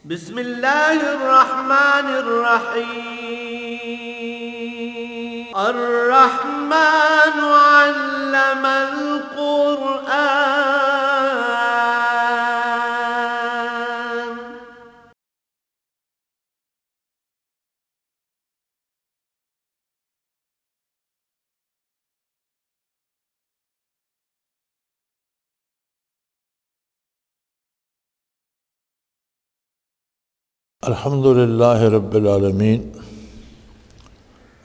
بسم الله الرحمن الرحيم. الرحمن علم القرآن. الحمد للہ رب العالمین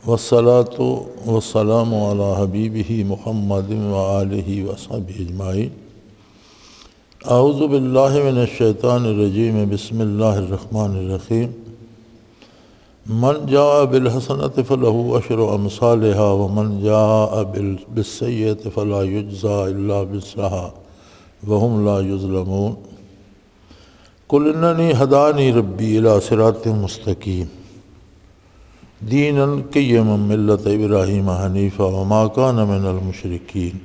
والصلاة والسلام علی حبیبہ محمد وآلہ وصحبہ اجمعین. اعوذ باللہ من الشیطان الرجیم. بسم اللہ الرحمن الرحیم. من جاء بالحسنۃ فلہ عشر امثالہا ومن جاء بالسیئۃ فلا یجزی الا مثلہا وہم لا یظلمون. قل اننی ہدانی ربی الی صراط مستقیم دینا قیما ملۃ ابراہیم حنیفا وما کان من المشرکین.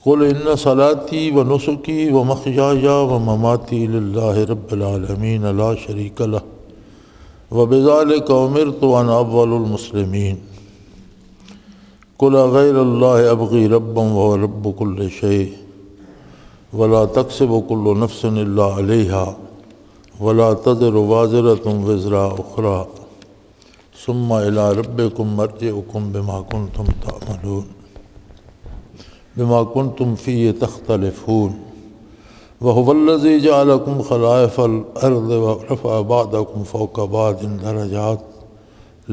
قل ان صلاتی ونسکی ومحیای ومماتی للہ رب العالمین لا شریک لہ وبذلک امرت وانا اول المسلمین. قل غیر اللہ ابغی ربا وهو رب کل شیء ولا تکسب کل نفس الا علیہا ولا تزر وازرۃ وزر اخری ثم الی ربکم مرجعکم بما کنتم تعملون بما کنتم فیہ تختلفون وهو الذی جعلکم خلائف الارض ورفع بعضکم فوق بعض درجات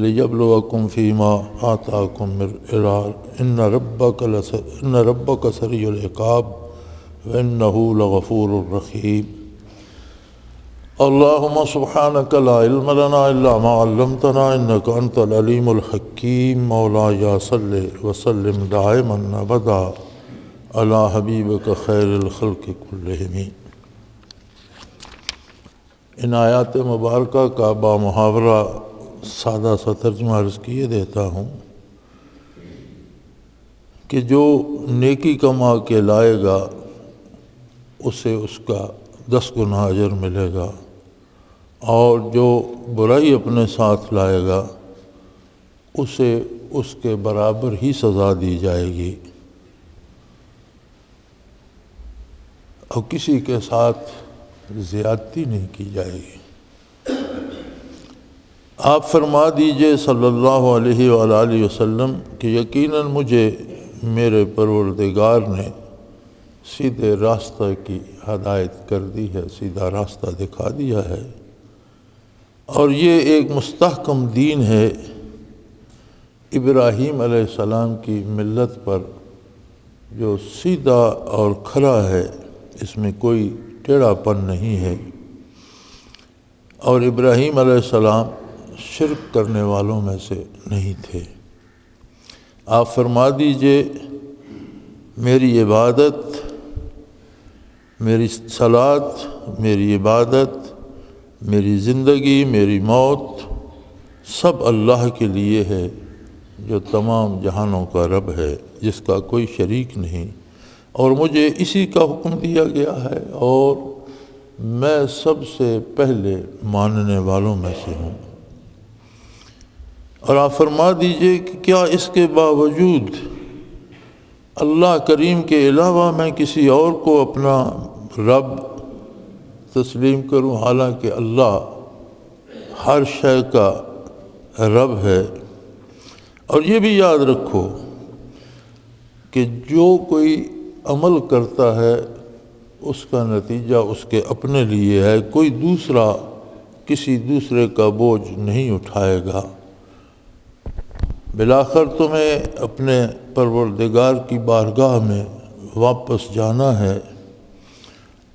لیبلوکم فیما آتاکم ان ربک سریع العقاب وَإِنَّهُ لَغَفُورٌ رَحِيمٌ. اللهم سبحانك لا علم لنا إلا ما علمتنا إنك أنت العليم الحكيم. مولاي صل وسلم دائما أبدا على حبيبك خير الخلق كلهم. ان آیات مبارکہ کا بامحاورہ سادہ سا ترجمہ عرض کیے دیتا ہوں کہ جو نیکی کما کے لائے گا اسے اس کا 10 گنا اجر ملے گا، اور جو برائی اپنے ساتھ لائے گا اسے اس کے برابر ہی سزا دی جائے گی، اور کسی کے ساتھ زیادتی نہیں کی جائے گی. آپ فرما دیجئے صلی اللہ علیہ وآلہ وسلم کہ یقیناً مجھے میرے پروردگار نے سیدھے راستہ کی ہدایت کر دی ہے، سیدھا راستہ دکھا دیا ہے، اور یہ ایک مستحکم دین ہے. ابراہیم علیہ السلام کی ملت پر جو سیدھا اور کھرا ہے، اس میں کوئی ٹیڑھا پن نہیں ہے، اور ابراہیم علیہ السلام شرک کرنے والوں میں سے نہیں تھے. آپ فرما دیجئے میری عبادت، میری صلاۃ، میری عبادت، میری زندگی، میری موت سب اللہ کے لیے ہے، جو تمام جہانوں کا رب ہے، جس کا کوئی شریک نہیں، اور مجھے اسی کا حکم دیا گیا ہے، اور میں سب سے پہلے ماننے والوں میں سے ہوں. اور آپ فرما دیجئے کہ کیا اس کے باوجود اللہ کریم کے علاوہ میں کسی اور کو اپنا رب تسلیم کروں، حالانکہ اللہ ہر شے کا رب ہے. اور یہ بھی یاد رکھو کہ جو کوئی عمل کرتا ہے اس کا نتیجہ اس کے اپنے لیے ہے، کوئی دوسرا کسی دوسرے کا بوجھ نہیں اٹھائے گا. بالآخر تمہیں اپنے پروردگار کی بارگاہ میں واپس جانا ہے،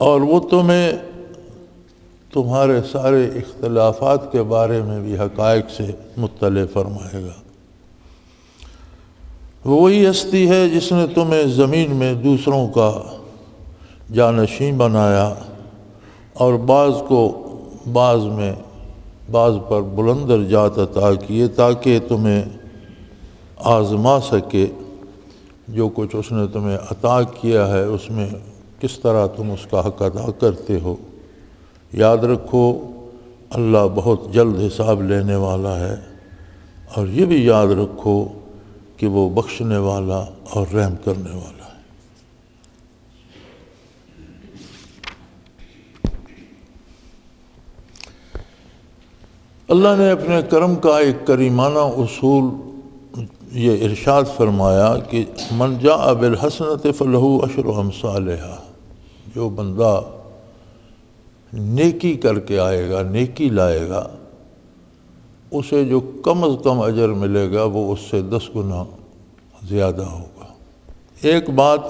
اور وہ تمہیں تمہارے سارے اختلافات کے بارے میں بھی حقائق سے مطلع فرمائے گا. وہی ہستی ہے جس نے تمہیں زمین میں دوسروں کا جانشین بنایا، اور بعض کو بعض پر بلند درجات عطا کیے تاکہ تمہیں آزما سکے. جو کچھ اس نے تمہیں عطا کیا ہے اس میں کس طرح تم اس کا حق ادا کرتے ہو. یاد رکھو اللہ بہت جلد حساب لینے والا ہے، اور یہ بھی یاد رکھو کہ وہ بخشنے والا اور رحم کرنے والا ہے۔ اللہ نے اپنے کرم کا ایک کریمانہ اصول یہ ارشاد فرمایا کہ من جاء بالحسنۃ فلہ عشر امثالھا، جو بندہ نیکی کر کے آئے گا، نیکی لائے گا، اسے جو کم از کم اجر ملے گا وہ اس سے 10 گنا زیادہ ہوگا۔ ایک بات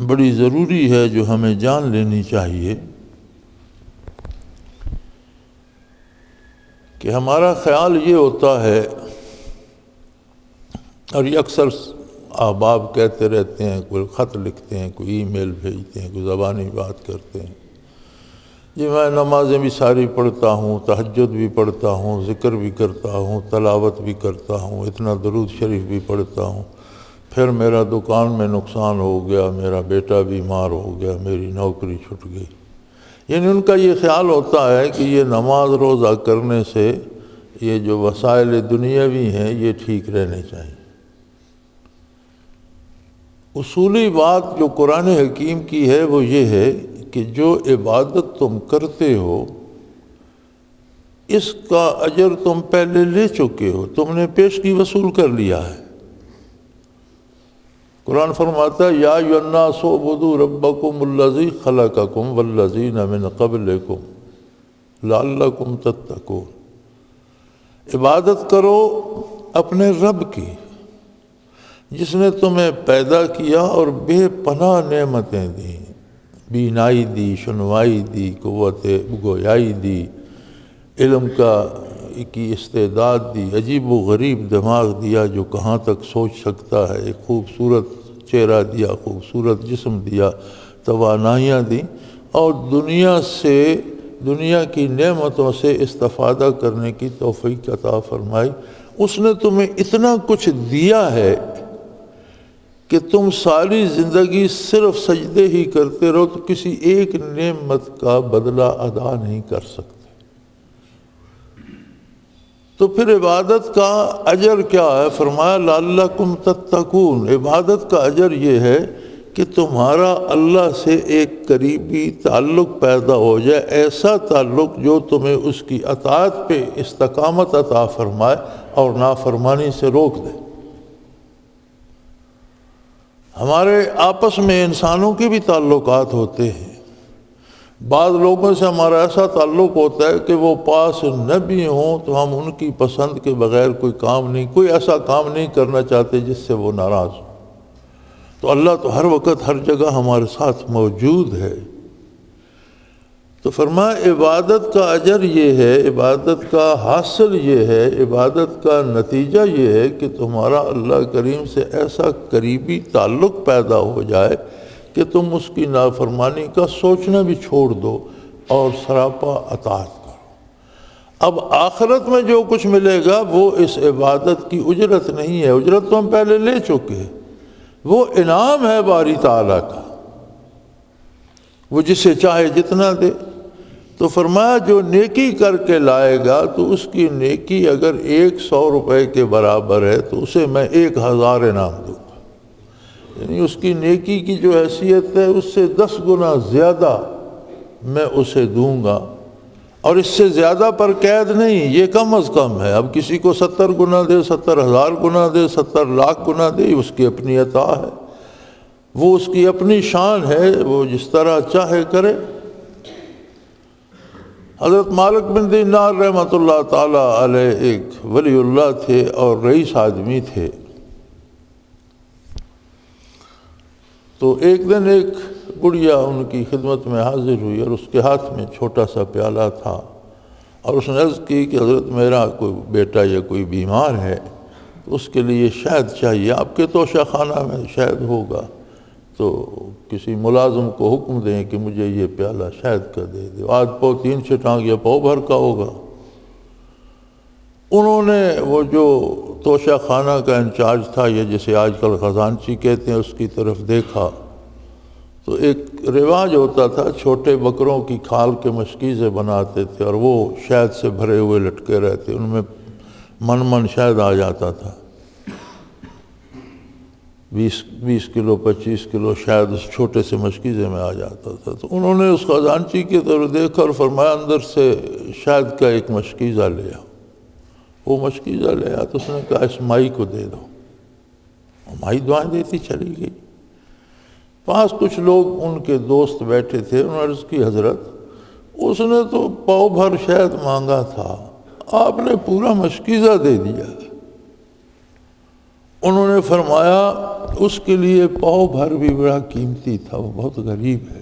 بڑی ضروری ہے جو ہمیں جان لینی چاہیے کہ ہمارا خیال یہ ہوتا ہے، اور یہ اکثر احباب کہتے رہتے ہیں، کوئی خط لکھتے ہیں، کوئی ای میل بھیجتے ہیں، کوئی زبانی بات کرتے ہیں، جی میں نمازیں بھی ساری پڑھتا ہوں، تہجد بھی پڑھتا ہوں، ذکر بھی کرتا ہوں، تلاوت بھی کرتا ہوں، اتنا درود شریف بھی پڑھتا ہوں، پھر میرا دکان میں نقصان ہو گیا، میرا بیٹا بیمار ہو گیا، میری نوکری چھوٹ گئی۔ یعنی ان کا یہ خیال ہوتا ہے کہ یہ نماز روزہ کرنے سے یہ جو وسائل دنیاوی ہیں یہ ٹھیک رہنے چاہیے۔ اصولی بات جو قرآن حکیم کی ہے وہ یہ ہے کہ جو عبادت تم کرتے ہو اس کا اجر تم پہلے لے چکے ہو، تم نے پیشگی وصول کر لیا ہے۔ قرآن فرماتا ہے یا ایھا الناس اعبدوا ربکم الذی خلقکم والذین من قبلکم لعلکم تتقون، عبادت کرو اپنے رب کی جس نے تمہیں پیدا کیا اور بے پناہ نعمتیں دیں، بینائی دی، سنوائی دی، قوت گویائی دی، علم کی استعداد دی، عجیب و غریب دماغ دیا جو کہاں تک سوچ سکتا ہے، ایک خوبصورت چہرہ دیا، خوبصورت جسم دیا، توانائیاں دیں، اور دنیا کی نعمتوں سے استفادہ کرنے کی توفیق عطا فرمائی۔ اس نے تمہیں اتنا کچھ دیا ہے کہ تم ساری زندگی صرف سجدے ہی کرتے رہو تو کسی ایک نعمت کا بدلہ ادا نہیں کر سکتے۔ تو پھر عبادت کا اجر کیا ہے؟ فرمایا لعلکم تتقون، عبادت کا اجر یہ ہے کہ تمہارا اللہ سے ایک قریبی تعلق پیدا ہو جائے، ایسا تعلق جو تمہیں اس کی اطاعت پہ استقامت عطا فرمائے اور نافرمانی سے روک دے۔ ہمارے آپس میں انسانوں کے بھی تعلقات ہوتے ہیں، بعض لوگوں سے ہمارا ایسا تعلق ہوتا ہے کہ وہ پاس نہ بھی ہوں تو ہم ان کی پسند کے بغیر کوئی ایسا کام نہیں کرنا چاہتے جس سے وہ ناراض ہوں۔ تو اللہ تو ہر وقت ہر جگہ ہمارے ساتھ موجود ہے۔ تو فرمایا عبادت کا اجر یہ ہے، عبادت کا حاصل یہ ہے، عبادت کا نتیجہ یہ ہے کہ تمہارا اللہ کریم سے ایسا قریبی تعلق پیدا ہو جائے کہ تم اس کی نافرمانی کا سوچنا بھی چھوڑ دو اور سراپا اطاعت کرو۔ اب آخرت میں جو کچھ ملے گا وہ اس عبادت کی اجرت نہیں ہے، اجرت تو ہم پہلے لے چکے ہیں، وہ انعام ہے باری تعالیٰ کا، وہ جسے چاہے جتنا دے۔ تو فرمایا جو نیکی کر کے لائے گا تو اس کی نیکی اگر 100 روپے کے برابر ہے تو اسے میں 1000 انعام دوں گا، یعنی اس کی نیکی کی جو حیثیت ہے اس سے 10 گنا زیادہ میں اسے دوں گا، اور اس سے زیادہ پر قید نہیں، یہ کم از کم ہے۔ اب کسی کو 70 گنا دے، 70,000 گنا دے، 70 لاکھ گنا دے، اس کی اپنی عطا ہے، وہ اس کی اپنی شان ہے، وہ جس طرح چاہے کرے۔ حضرت مالک بن دینار رحمۃ اللہ تعالیٰ علیہ ایک ولی اللہ تھے اور رئیس آدمی تھے۔ تو ایک دن ایک گڑیا ان کی خدمت میں حاضر ہوئی اور اس کے ہاتھ میں چھوٹا سا پیالہ تھا، اور اس نے عرض کی کہ حضرت میرا کوئی بیٹا یا کوئی بیمار ہے تو اس کے لیے شہد چاہیے، آپ کے توشہ خانہ میں شہد ہوگا تو کسی ملازم کو حکم دیں کہ مجھے یہ پیالہ شہد کا دے دے، آج پو 3 چھٹانگ یا پو بھر کا ہوگا۔ انہوں نے وہ جو توشہ خانہ کا انچارج تھا یا جسے آج کل خزانچی کہتے ہیں اس کی طرف دیکھا تو ایک رواج ہوتا تھا، چھوٹے بکروں کی کھال کے مشکیزیں بناتے تھے اور وہ شہد سے بھرے ہوئے لٹکے رہتے، ان میں من شہد آ جاتا تھا، 20 کلو 25 کلو شہد اس چھوٹے سے مشکیزے میں آ جاتا تھا۔ تو انہوں نے اس خزانچی کی طرف دیکھا اور فرمایا اندر سے شہد کا ایک مشکیزہ لے آؤ۔ وہ مشکیزہ لے آیا تو اس نے کہا اس مائی کو دے دو، مائی دعائیں دیتی چلی گئی۔ پاس کچھ لوگ ان کے دوست بیٹھے تھے، انہوں نے عرض کی حضرت اس نے تو پاؤ بھر شہد مانگا تھا، آپ نے پورا مشکیزہ دے دیا۔ انہوں نے فرمایا اس کے لیے پاؤ بھر بھی بڑا قیمتی تھا، وہ بہت غریب ہے،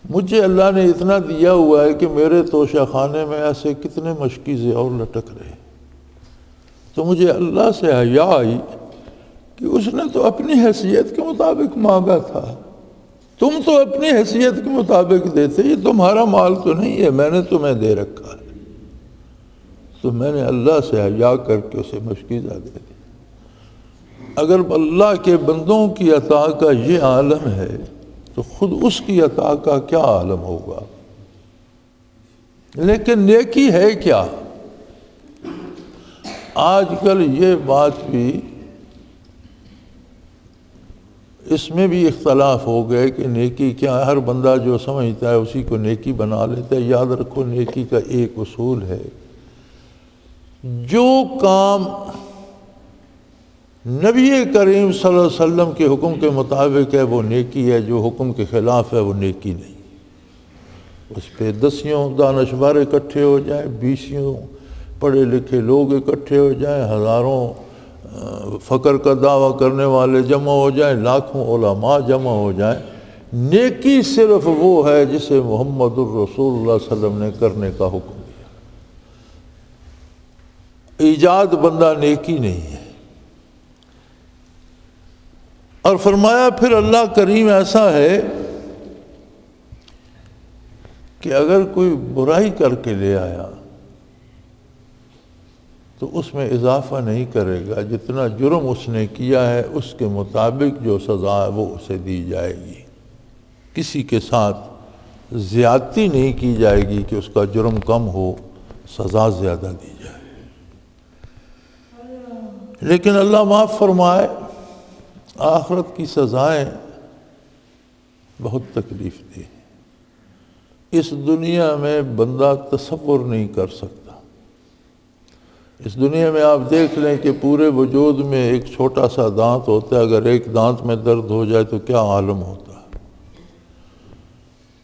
مجھے اللہ نے اتنا دیا ہوا ہے کہ میرے توشہ خانے میں ایسے کتنے مشکیزے اور لٹک رہے، تو مجھے اللہ سے حیا آئی کہ اس نے تو اپنی حیثیت کے مطابق مانگا تھا، تم تو اپنی حیثیت کے مطابق دیتے، یہ تمہارا مال تو نہیں ہے، میں نے تمہیں دے رکھا ہے۔ تو میں نے اللہ سے حیا کر کے اسے مشکیزہ دے دیا۔ اگر اللہ کے بندوں کی عطا کا یہ عالم ہے تو خود اس کی عطا کا کیا عالم ہوگا۔ لیکن نیکی ہے کیا؟ آج کل یہ بات بھی اس میں بھی اختلاف ہو گئے کہ نیکی کیا ہے۔ ہر بندہ جو سمجھتا ہے اسی کو نیکی بنا لیتا ہے۔ یاد رکھو نیکی کا ایک اصول ہے، جو کام نبی کریم صلی اللہ علیہ وسلم کے حکم کے مطابق ہے وہ نیکی ہے، جو حکم کے خلاف ہے وہ نیکی نہیں۔ اس پہ 10 دانشور اکٹھے ہو جائیں، 20 پڑھے لکھے لوگ اکٹھے ہو جائیں، ہزاروں فقر کا دعویٰ کرنے والے جمع ہو جائیں، لاکھوں علماء جمع ہو جائیں، نیکی صرف وہ ہے جسے محمد الرسول اللہ صلی اللہ علیہ وسلم نے کرنے کا حکم دیا۔ ایجاد بندہ نیکی نہیں ہے۔ اور فرمایا پھر اللہ کریم ایسا ہے کہ اگر کوئی برائی کر کے لے آیا تو اس میں اضافہ نہیں کرے گا، جتنا جرم اس نے کیا ہے اس کے مطابق جو سزا ہے وہ اسے دی جائے گی۔ کسی کے ساتھ زیادتی نہیں کی جائے گی کہ اس کا جرم کم ہو، سزا زیادہ دی جائے۔ لیکن اللہ معاف فرمائے، آخرت کی سزائیں بہت تکلیف دہ ہیں، اس دنیا میں بندہ تصور نہیں کر سکتا۔ اس دنیا میں آپ دیکھ لیں کہ پورے وجود میں ایک چھوٹا سا دانت ہوتا ہے، اگر ایک دانت میں درد ہو جائے تو کیا عالم ہوتا ہے،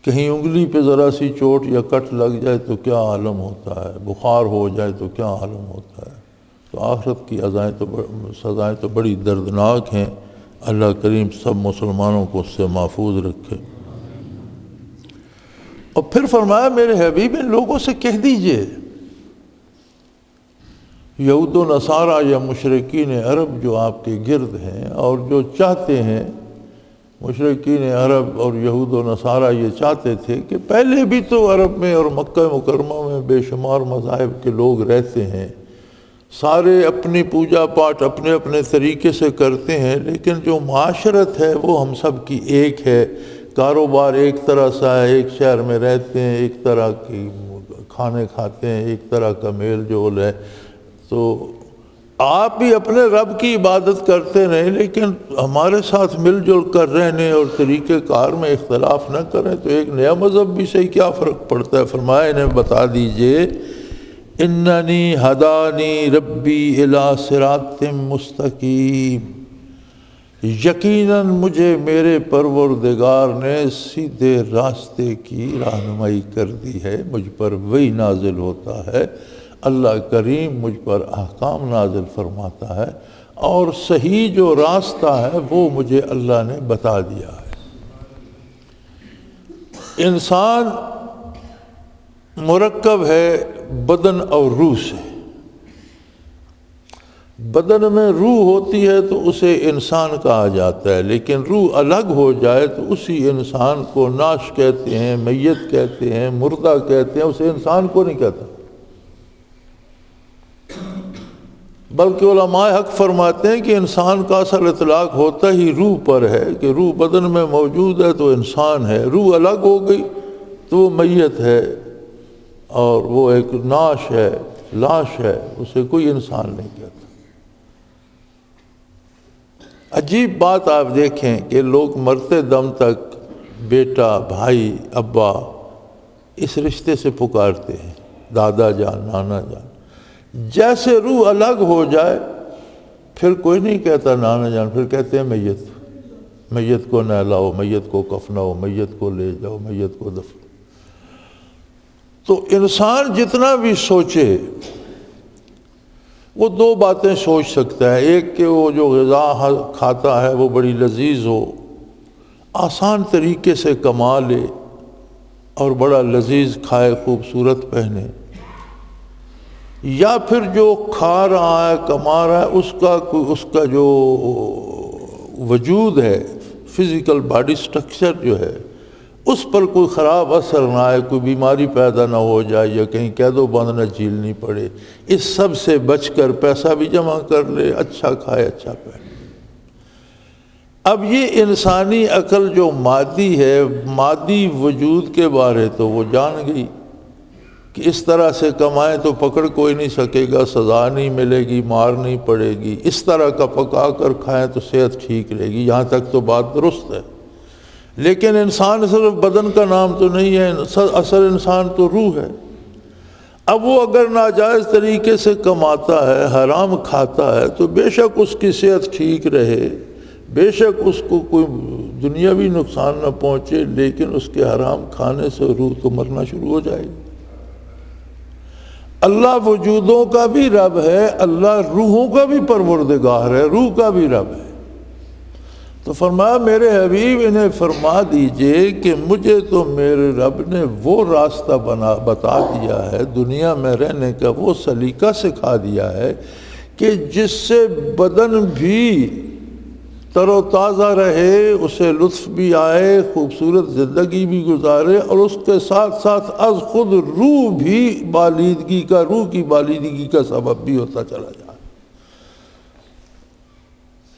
کہیں انگلی پہ ذرا سی چوٹ یا کٹ لگ جائے تو کیا عالم ہوتا ہے، بخار ہو جائے تو کیا عالم ہوتا ہے۔ تو آخرت کی سزائیں تو بڑی دردناک ہیں۔ اللہ کریم سب مسلمانوں کو اس سے محفوظ رکھے۔ اور پھر فرمایا میرے حبیب ان لوگوں سے کہہ دیجئے، یہود و نصارہ یا مشرکین عرب جو آپ کے گرد ہیں اور جو چاہتے ہیں، مشرکین عرب اور یہود و نصارہ یہ چاہتے تھے کہ پہلے بھی تو عرب میں اور مکہ مکرمہ میں بے شمار مذاہب کے لوگ رہتے ہیں، سارے اپنی پوجا پاٹ اپنے اپنے طریقے سے کرتے ہیں، لیکن جو معاشرت ہے وہ ہم سب کی ایک ہے، کاروبار ایک طرح سا ہے، ایک شہر میں رہتے ہیں، ایک طرح کی کھانے کھاتے ہیں، ایک طرح کا میل جول ہے۔ تو آپ بھی اپنے رب کی عبادت کرتے رہیں، لیکن ہمارے ساتھ مل جل کر رہنے اور طریقہ کار میں اختلاف نہ کریں، تو ایک نیا مذہب بھی سے کیا فرق پڑتا ہے۔ فرمایا انہیں بتا دیجئے اننی ہدانی ربی الی صراط مستقیم، یقیناً مجھے میرے پروردگار نے سیدھے راستے کی رہنمائی کر دی ہے، مجھ پر وحی نازل ہوتا ہے، اللہ کریم مجھ پر احکام نازل فرماتا ہے، اور صحیح جو راستہ ہے وہ مجھے اللہ نے بتا دیا ہے۔ انسان مرکب ہے بدن اور روح سے، بدن میں روح ہوتی ہے تو اسے انسان کہا جاتا ہے، لیکن روح الگ ہو جائے تو اسی انسان کو ناش کہتے ہیں، میت کہتے ہیں، مردہ کہتے ہیں، اسے انسان کو نہیں کہتا۔ بلکہ علماء حق فرماتے ہیں کہ انسان کا اصل اطلاق ہوتا ہی روح پر ہے کہ روح بدن میں موجود ہے تو انسان ہے، روح الگ ہو گئی تو وہ میت ہے اور وہ ایک ناش ہے، لاش ہے، اسے کوئی انسان نہیں کہتا۔ عجیب بات آپ دیکھیں کہ لوگ مرتے دم تک بیٹا، بھائی، ابا اس رشتے سے پکارتے ہیں، دادا جان، نانا جان۔ جیسے روح الگ ہو جائے پھر کوئی نہیں کہتا نانا جان، پھر کہتے ہیں میت، میت کو نہلاؤ، میت کو کفناؤ، میت کو لے جاؤ، میت کو دفن۔ تو انسان جتنا بھی سوچے وہ دو باتیں سوچ سکتا ہے، ایک کہ وہ جو غذا کھاتا ہے وہ بڑی لذیذ ہو، آسان طریقے سے کما لے اور بڑا لذیذ کھائے، خوبصورت پہنے، یا پھر جو کھا رہا ہے، کما رہا ہے، اس کا جو وجود ہے، فزیکل باڈی سٹرکچر جو ہے، اس پر کوئی خراب اثر نہ آئے، کوئی بیماری پیدا نہ ہو جائے یا کہیں قید و بند نہ جھیلنی پڑے، اس سب سے بچ کر پیسہ بھی جمع کر لے، اچھا کھائے، اچھا پہنے۔ اب یہ انسانی عقل جو مادی ہے، مادی وجود کے بارے تو وہ جان گئی کہ اس طرح سے کمائیں تو پکڑ کوئی نہیں سکے گا، سزا نہیں ملے گی، مار نہیں پڑے گی، اس طرح کا پکا کر کھائیں تو صحت ٹھیک رہے گی، یہاں تک تو بات درست ہے۔ لیکن انسان صرف بدن کا نام تو نہیں ہے، اصل انسان تو روح ہے۔ اب وہ اگر ناجائز طریقے سے کماتا ہے، حرام کھاتا ہے، تو بے شک اس کی صحت ٹھیک رہے، بے شک اس کو کوئی دنیاوی نقصان نہ پہنچے، لیکن اس کے حرام کھانے سے روح تو مرنا شروع ہو جائے گی۔ اللہ وجودوں کا بھی رب ہے، اللہ روحوں کا بھی پروردگار ہے، روح کا بھی رب ہے۔ تو فرمایا میرے حبیب انہیں فرما دیجئے کہ مجھے تو میرے رب نے وہ راستہ بتا دیا ہے، دنیا میں رہنے کا وہ سلیقہ سکھا دیا ہے کہ جس سے بدن بھی تر و تازہ رہے، اسے لطف بھی آئے، خوبصورت زندگی بھی گزارے، اور اس کے ساتھ ساتھ از خود روح بھی روح کی بالیدگی کا سبب بھی ہوتا چلا جائے۔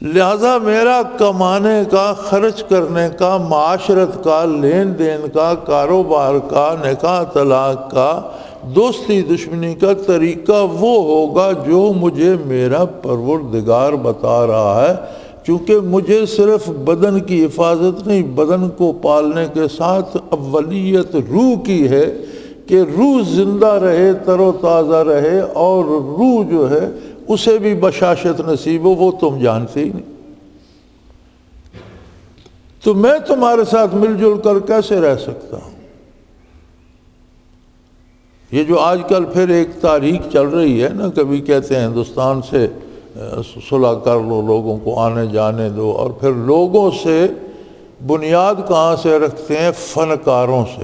لہذا میرا کمانے کا، خرچ کرنے کا، معاشرت کا، لین دین کا، کاروبار کا، نکاح طلاق کا، دوستی دشمنی کا طریقہ وہ ہوگا جو مجھے میرا پروردگار بتا رہا ہے، چونکہ مجھے صرف بدن کی حفاظت نہیں، بدن کو پالنے کے ساتھ اولیت روح کی ہے کہ روح زندہ رہے، تر و تازہ رہے، اور روح جو ہے اسے بھی بشاشت نصیب ہو، وہ تم جانتے ہی نہیں۔ تو میں تمہارے ساتھ مل جل کر کیسے رہ سکتا ہوں؟ یہ جو آج کل پھر ایک تاریخ چل رہی ہے نا، کبھی کہتے ہیں ہندوستان سے صلح کر لو، لوگوں کو آنے جانے دو، اور پھر لوگوں سے بنیاد کہاں سے رکھتے ہیں؟ فنکاروں سے۔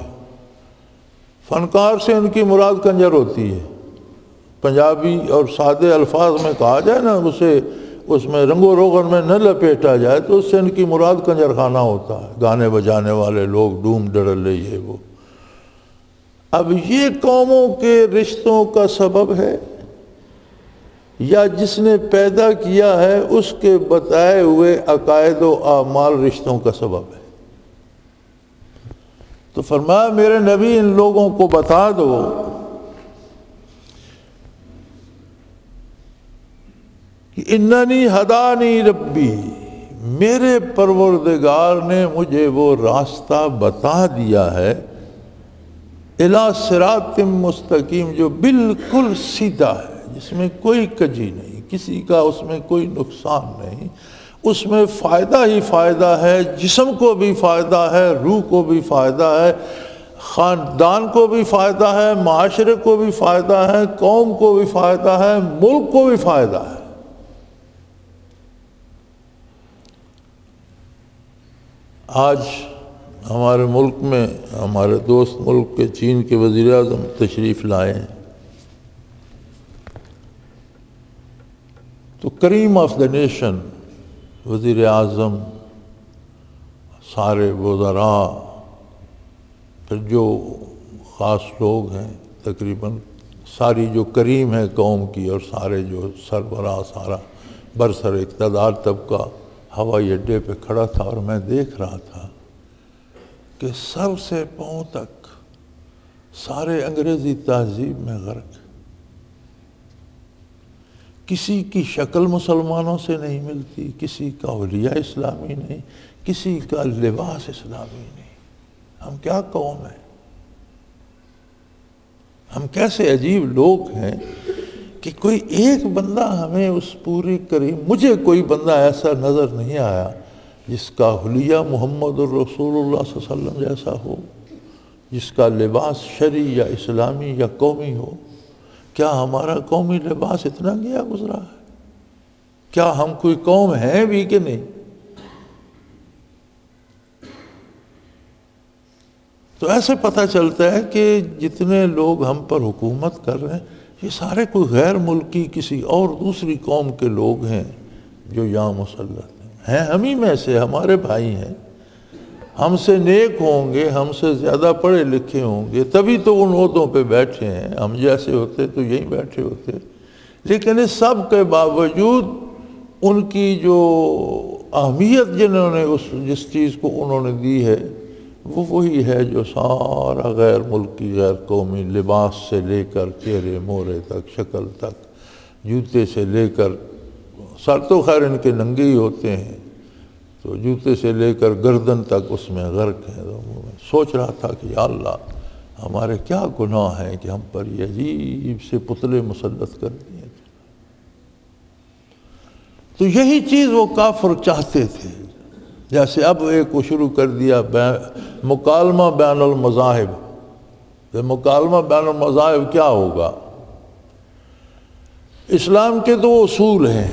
فنکار سے ان کی مراد کنجر ہوتی ہے، پنجابی اور سادے الفاظ میں کہا جائے نا، اسے اس میں رنگ و روغن میں نہ لپیٹا جائے تو اس سے ان کی مراد کنجر خانہ ہوتا ہے، گانے بجانے والے لوگ، ڈوم ڈرلے، یہ وہ۔ اب یہ قوموں کے رشتوں کا سبب ہے یا جس نے پیدا کیا ہے اس کے بتائے ہوئے عقائد و اعمال رشتوں کا سبب ہے؟ تو فرمایا میرے نبی ان لوگوں کو بتا دو کہ اننی ہدانی ربی، میرے پروردگار نے مجھے وہ راستہ بتا دیا ہے، الی صراط مستقیم، جو بالکل سیدھا ہے، جس میں کوئی کجی نہیں، کسی کا اس میں کوئی نقصان نہیں، اس میں فائدہ ہی فائدہ ہے، جسم کو بھی فائدہ ہے، روح کو بھی فائدہ ہے، خاندان کو بھی فائدہ ہے، معاشرے کو بھی فائدہ ہے، قوم کو بھی فائدہ ہے، ملک کو بھی فائدہ ہے۔ آج ہمارے ملک میں ہمارے دوست ملک کے چین کے وزیر اعظم تشریف لائے ہیں، تو کریم آف دا نیشن، وزیر اعظم، سارے وزراء، پھر جو خاص لوگ ہیں، تقریباً ساری جو کریم ہے قوم کی اور سارے جو سربراہ سارا برسر اقتدار طبقہ ہوائی اڈے پہ کھڑا تھا، اور میں دیکھ رہا تھا کہ سر سے پاؤں تک سارے انگریزی تہذیب میں غرق، کسی کی شکل مسلمانوں سے نہیں ملتی، کسی کا حلیہ اسلامی نہیں، کسی کا لباس اسلامی نہیں۔ ہم کیا قوم ہیں، ہم کیسے عجیب لوگ ہیں کہ کوئی ایک بندہ ہمیں اس پوری کریم، مجھے کوئی بندہ ایسا نظر نہیں آیا جس کا حلیہ محمد الرسول اللہ صلی اللہ علیہ وسلم جیسا ہو، جس کا لباس شرعی یا اسلامی یا قومی ہو۔ کیا ہمارا قومی لباس اتنا گیا گزرا ہے؟ کیا ہم کوئی قوم ہیں بھی کہ نہیں؟ تو ایسے پتہ چلتا ہے کہ جتنے لوگ ہم پر حکومت کر رہے ہیں یہ سارے کوئی غیر ملکی کسی اور دوسری قوم کے لوگ ہیں جو یہاں مسلط ہیں، ہم ہی میں سے، ہمارے بھائی ہیں، ہم سے نیک ہوں گے، ہم سے زیادہ پڑھے لکھے ہوں گے، تبھی تو ان عہدوں پہ بیٹھے ہیں۔ ہم جیسے ہوتے تو یہیں بیٹھے ہوتے، لیکن اس سب کے باوجود ان کی جو اہمیت جنہوں نے جس چیز کو انہوں نے دی ہے وہ وہی ہے جو سارا غیر ملکی غیر قومی، لباس سے لے کر چہرے مورے تک، شکل تک، جوتے سے لے کر، سر تو خیر ان کے ننگے ہی ہوتے ہیں، تو جوتے سے لے کر گردن تک اس میں غرق ہیں۔ تو میں سوچ رہا تھا کہ یا اللہ ہمارے کیا گناہ ہیں کہ ہم پر یہ عجیب سے پتلے مسلط کر دیے۔ تو یہی چیز وہ کافر چاہتے تھے۔ جیسے اب ایک کو شروع کر دیا مکالمہ بین المذاہب۔ مکالمہ بین المذاہب کیا ہوگا؟ اسلام کے دو اصول ہیں۔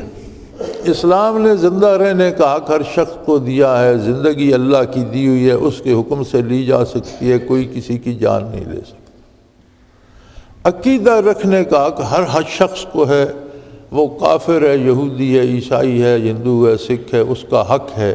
اسلام نے زندہ رہنے کا حق ہر شخص کو دیا ہے، زندگی اللہ کی دی ہوئی ہے، اس کے حکم سے لی جا سکتی ہے، کوئی کسی کی جان نہیں لے سکتا۔ عقیدہ رکھنے کا حق ہر شخص کو ہے، وہ کافر ہے، یہودی ہے، عیسائی ہے، ہندو ہے، سکھ ہے، اس کا حق ہے،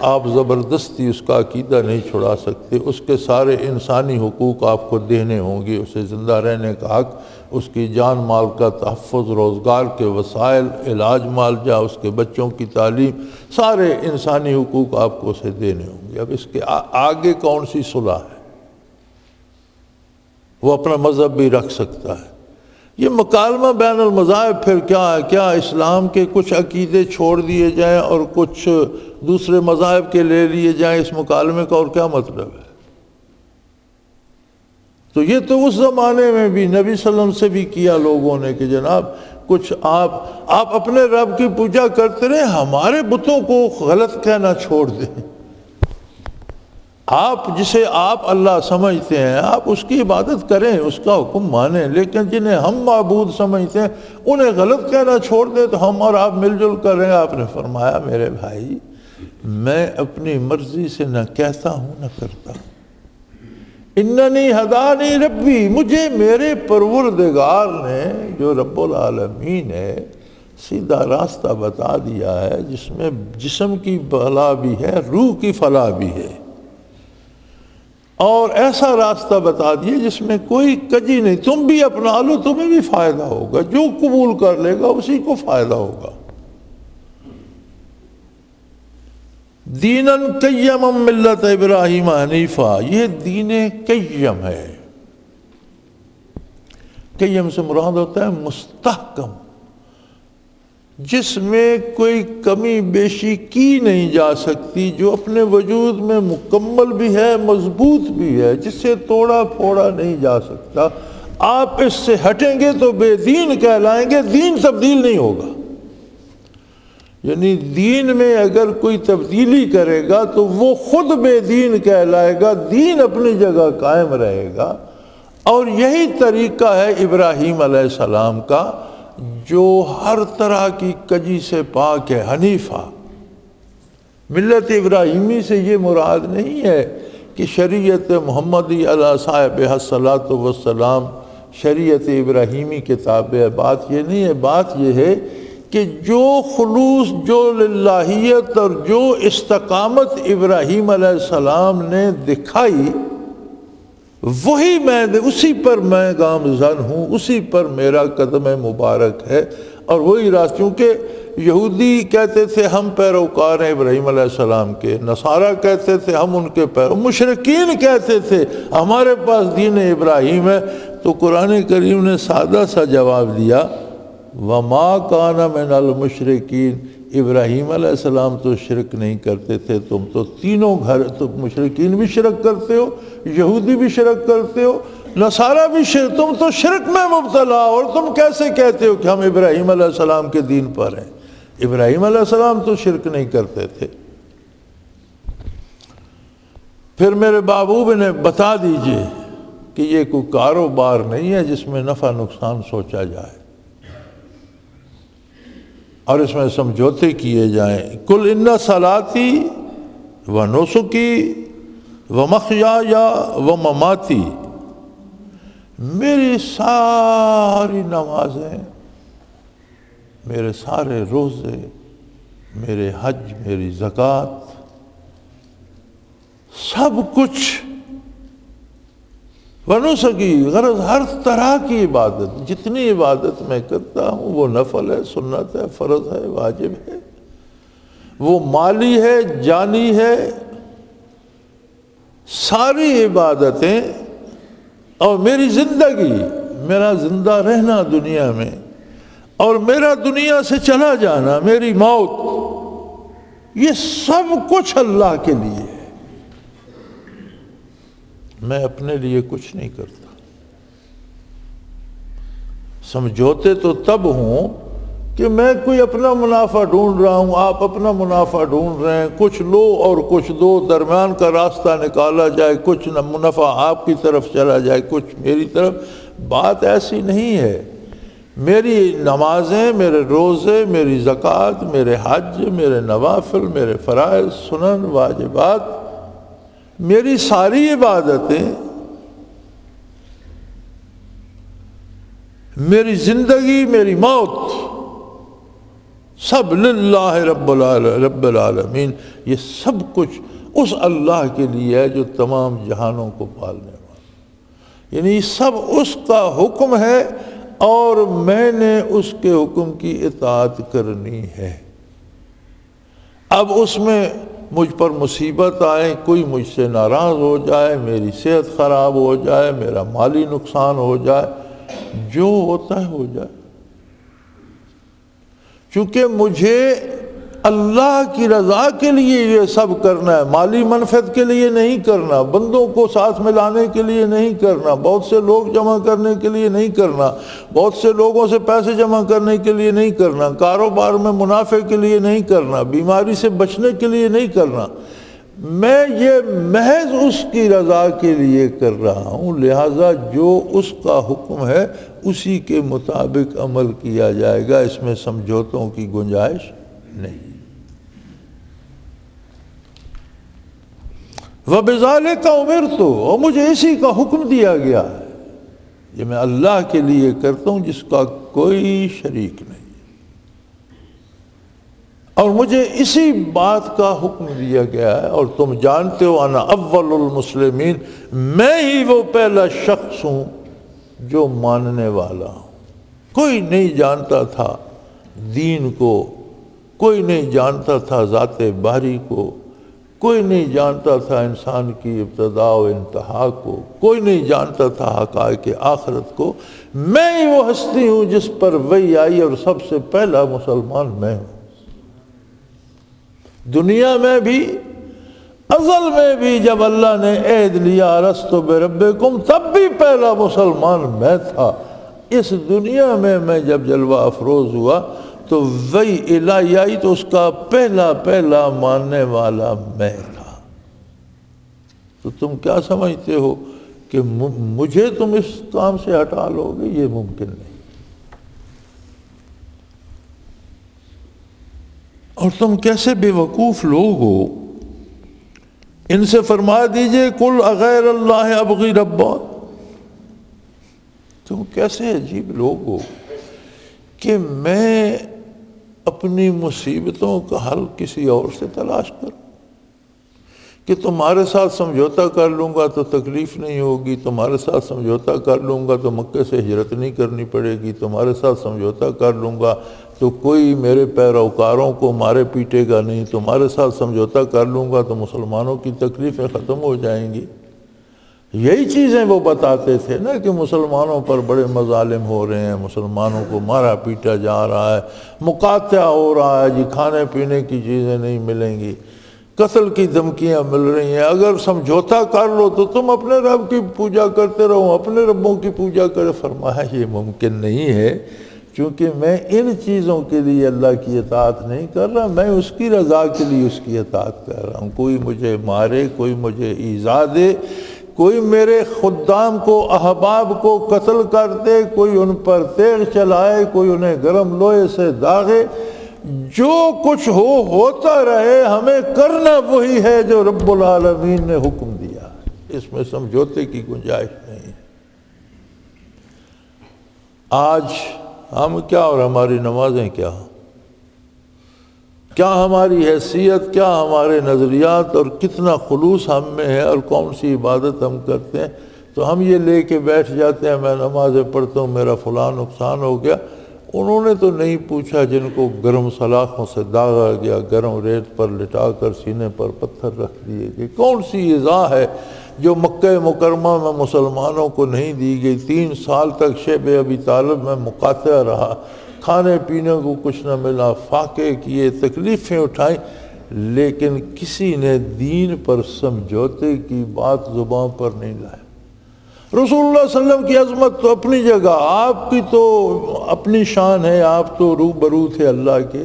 آپ زبردستی اس کا عقیدہ نہیں چھڑا سکتے۔ اس کے سارے انسانی حقوق آپ کو دینے ہوں گے، اسے زندہ رہنے کا حق، اس کی جان مال کا تحفظ، روزگار کے وسائل، علاج معالجہ، اس کے بچوں کی تعلیم، سارے انسانی حقوق آپ کو اسے دینے ہوں گے۔ اب اس کے آگے کون سی صلح ہے؟ وہ اپنا مذہب بھی رکھ سکتا ہے۔ یہ مکالمہ بین المذاہب پھر کیا ہے؟ کیا اسلام کے کچھ عقیدے چھوڑ دیے جائیں اور کچھ دوسرے مذاہب کے لے لیے جائیں اس مکالمے کا، اور کیا مطلب ہے؟ تو یہ تو اس زمانے میں بھی نبی صلی اللہ علیہ وسلم سے بھی کیا لوگوں نے کہ جناب کچھ آپ اپنے رب کی پوجا کرتے رہے، ہمارے بتوں کو غلط کہنا چھوڑ دیں۔ آپ جسے آپ اللہ سمجھتے ہیں آپ اس کی عبادت کریں، اس کا حکم مانیں، لیکن جنہیں ہم معبود سمجھتے ہیں انہیں غلط کہنا چھوڑ دیں تو ہم اور آپ مل جل کر رہیں۔ آپ نے فرمایا میرے بھائی میں اپنی مرضی سے نہ کہتا ہوں نہ کرتا ہوں۔ اننی ہدانی ربی، مجھے میرے پروردگار نے جو رب العالمین ہے سیدھا راستہ بتا دیا ہے، جس میں جسم کی بھلا بھی ہے، روح کی فلاح بھی ہے، اور ایسا راستہ بتا دیے جس میں کوئی کجی نہیں۔ تم بھی اپنا لو، تمہیں بھی فائدہ ہوگا، جو قبول کر لے گا اسی کو فائدہ ہوگا۔ دیناً قیما ملت ابراہیم حنیفہ، یہ دین قیم ہے۔ قیم سے مراد ہوتا ہے مستحکم، جس میں کوئی کمی بیشی کی نہیں جا سکتی، جو اپنے وجود میں مکمل بھی ہے، مضبوط بھی ہے، جس سے توڑا پھوڑا نہیں جا سکتا۔ آپ اس سے ہٹیں گے تو بے دین کہلائیں گے، دین تبدیل نہیں ہوگا۔ یعنی دین میں اگر کوئی تبدیلی کرے گا تو وہ خود بے دین کہلائے گا، دین اپنی جگہ قائم رہے گا۔ اور یہی طریقہ ہے ابراہیم علیہ السلام کا، جو ہر طرح کی کجی سے پاک ہے، حنیفہ۔ ملت ابراہیمی سے یہ مراد نہیں ہے کہ شریعت محمدی علیہ صاحب الصلاۃ والسلام شریعت ابراہیمی کے تابع ہے، بات یہ نہیں ہے۔ بات یہ ہے کہ جو خلوص، جو للہیت اور جو استقامت ابراہیم علیہ السلام نے دکھائی، وہی میں اسی پر میں گامزن ہوں، اسی پر میرا قدم مبارک ہے۔ اور وہی راستہ، چونکہ یہودی کہتے تھے ہم پیروکار ہیں ابراہیم علیہ السلام کے، نصارہ کہتے تھے ہم ان کے مشرکین کہتے تھے ہمارے پاس دین ابراہیم ہے۔ تو قرآن کریم نے سادہ سا جواب دیا، وَمَا كَانَ مِنَ الْمُشْرِكِينَ، ابراہیم علیہ السلام تو شرک نہیں کرتے تھے، تم تو تینوں گھر، تو مشرکین بھی شرک کرتے ہو، یہودی بھی شرک کرتے ہو، نصارہ بھی شرک، تم تو شرک میں مبتلا، اور تم کیسے کہتے ہو کہ ہم ابراہیم علیہ السلام کے دین پر ہیں؟ ابراہیم علیہ السلام تو شرک نہیں کرتے تھے۔ پھر میرے محبوب نے بتا دیجئے کہ یہ کوئی کاروبار نہیں ہے جس میں نفع نقصان سوچا جائے اور اس میں سمجھوتے کیے جائیں۔ قُلْ إِنَّ صَلَاتِي وَنُسُكِي وَمَحْيَايَ وَمَمَاتِي، میری ساری نمازیں، میرے سارے روزے، میرے حج، میری زکوٰۃ، سب کچھ، ونسکی، غرض ہر طرح کی عبادت، جتنی عبادت میں کرتا ہوں وہ نفل ہے، سنت ہے، فرض ہے، واجب ہے، وہ مالی ہے، جانی ہے، ساری عبادتیں، اور میری زندگی، میرا زندہ رہنا دنیا میں، اور میرا دنیا سے چلا جانا، میری موت، یہ سب کچھ اللہ کے لیے ہے، میں اپنے لیے کچھ نہیں کرتا۔ سمجھوتے تو تب ہوں کہ میں کوئی اپنا منافع ڈھونڈ رہا ہوں، آپ اپنا منافع ڈھونڈ رہے ہیں، کچھ لو اور کچھ دو، درمیان کا راستہ نکالا جائے، کچھ منافع آپ کی طرف چلا جائے، کچھ میری طرف۔ بات ایسی نہیں ہے۔ میری نمازیں، میرے روزے، میری زکوٰۃ، میرے حج، میرے نوافل، میرے فرائض، سنن، واجبات، میری ساری عبادتیں، میری زندگی، میری موت، سب للہ رب العالمین، یہ سب کچھ اس اللہ کے لیے ہے جو تمام جہانوں کو پالنے والا، یعنی سب اس کا حکم ہے اور میں نے اس کے حکم کی اطاعت کرنی ہے۔ اب اس میں مجھ پر مصیبت آئے، کوئی مجھ سے ناراض ہو جائے، میری صحت خراب ہو جائے، میرا مالی نقصان ہو جائے، جو ہوتا ہے ہو جائے، چونکہ مجھے اللہ کی رضا کے لیے یہ سب کرنا ہے، مالی منفعت کے لیے نہیں کرنا، بندوں کو ساتھ ملانے کے لیے نہیں کرنا، بہت سے لوگ جمع کرنے کے لیے نہیں کرنا، بہت سے لوگوں سے پیسے جمع کرنے کے لیے نہیں کرنا، کاروبار میں منافع کے لیے نہیں کرنا، بیماری سے بچنے کے لیے نہیں کرنا، میں یہ محض اس کی رضا کے لیے کر رہا ہوں، لہٰذا جو اس کا حکم ہے اسی کے مطابق عمل کیا جائے گا، اس میں سمجھوتوں کی گنجائش نہیں۔ وَبِذَالِكَ أُمِرْتُ، اور مجھے اسی کا حکم دیا گیا ہے، یہ میں اللہ کے لیے کرتا ہوں جس کا کوئی شریک نہیں، اور مجھے اسی بات کا حکم دیا گیا ہے، اور تم جانتے ہو انا اول المسلمین، میں ہی وہ پہلا شخص ہوں جو ماننے والا ہوں۔ کوئی نہیں جانتا تھا دین کو، کوئی نہیں جانتا تھا ذات باری کو، کوئی نہیں جانتا تھا انسان کی ابتدا و انتہا کو، کوئی نہیں جانتا تھا حقائق آخرت کو، میں ہی وہ ہستی ہوں جس پر وحی آئی، اور سب سے پہلا مسلمان میں ہوں۔ دنیا میں بھی، ازل میں بھی، جب اللہ نے عہد لیا الستُ بربکم، تب بھی پہلا مسلمان میں تھا۔ اس دنیا میں جب جلوہ افروز ہوا تو وحی الہی آئی تو اس کا پہلا ماننے والا میں تھا۔ تو تم کیا سمجھتے ہو کہ مجھے تم اس کام سے ہٹا لو گے؟ یہ ممکن نہیں۔ اور تم کیسے بے وقوف لوگ ہو، ان سے فرما دیجئے قل اغیر اللہ ابغی ربا، تم کیسے عجیب لوگ ہو کہ میں اپنی مصیبتوں کا حل کسی اور سے تلاش کروں، کہ تمہارے ساتھ سمجھوتا کر لوں گا تو تکلیف نہیں ہوگی، تمہارے ساتھ سمجھوتا کر لوں گا تو مکے سے ہجرت نہیں کرنی پڑے گی، تمہارے ساتھ سمجھوتا کر لوں گا تو کوئی میرے پیروکاروں کو مارے پیٹے گا نہیں، تمہارے ساتھ سمجھوتا کر لوں گا تو مسلمانوں کی تکلیفیں ختم ہو جائیں گی۔ یہی چیزیں وہ بتاتے تھے نا کہ مسلمانوں پر بڑے مظالم ہو رہے ہیں، مسلمانوں کو مارا پیٹا جا رہا ہے، مقاطع ہو رہا ہے، جی کھانے پینے کی چیزیں نہیں ملیں گی، قتل کی دھمکیاں مل رہی ہیں، اگر سمجھوتا کر لو تو تم اپنے رب کی پوجا کرتے رہو، اپنے ربوں کی پوجا کرے۔ فرمایا یہ ممکن نہیں ہے، چونکہ میں ان چیزوں کے لیے اللہ کی اطاعت نہیں کر رہا، میں اس کی رضا کے لیے اس کی اطاعت کر رہا ہوں۔ کوئی مجھے مارے، کوئی مجھے ایذا دے، کوئی میرے خدام کو احباب کو قتل کر دے، کوئی ان پر تیغ چلائے، کوئی انہیں گرم لوہے سے داغے، جو کچھ ہوتا رہے، ہمیں کرنا وہی ہے جو رب العالمین نے حکم دیا، اس میں سمجھوتے کی گنجائش نہیں۔ آج ہم کیا اور ہماری نمازیں کیا ہماری حیثیت، کیا ہمارے نظریات اور کتنا خلوص ہم میں ہے اور کون سی عبادت ہم کرتے ہیں، تو ہم یہ لے کے بیٹھ جاتے ہیں میں نمازیں پڑھتا ہوں میرا فلاں نقصان ہو گیا۔ انہوں نے تو نہیں پوچھا جن کو گرم سلاخوں سے داغا گیا، گرم ریت پر لٹا کر سینے پر پتھر رکھ دیے گئے، کون سی ایذا ہے جو مکہ مکرمہ میں مسلمانوں کو نہیں دی گئی۔ 3 سال تک شیب ابی طالب میں مقاطع رہا، کھانے پینے کو کچھ نہ ملا، فاقے کیے، تکلیفیں اٹھائیں، لیکن کسی نے دین پر سمجھوتے کی بات زبان پر نہیں لائی۔ رسول اللہ صلی اللہ علیہ وسلم کی عظمت تو اپنی جگہ، آپ کی تو اپنی شان ہے، آپ تو روبرو تھے اللہ کے،